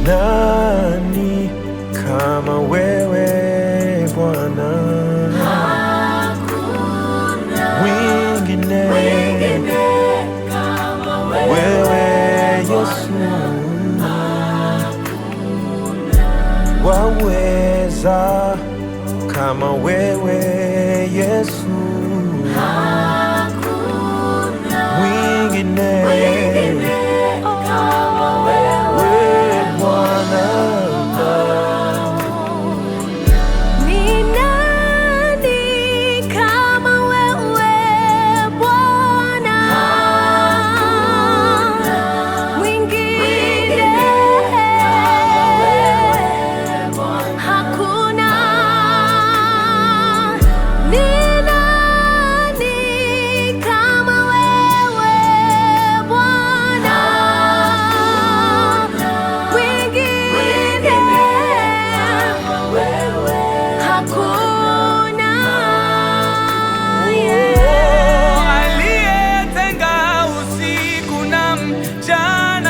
Nani kama wewe Bwana? Hakuna mwingine kama wewe Yesu. Waweza kama wewe Yesu. Hakuna mwingine kama wewe Bwana. Ni nani kama wewe Bwana? Mwingine hakuna. Ni nani kama wewe Bwana? Mwingine hakuna. Aliyetenga usiku na mchana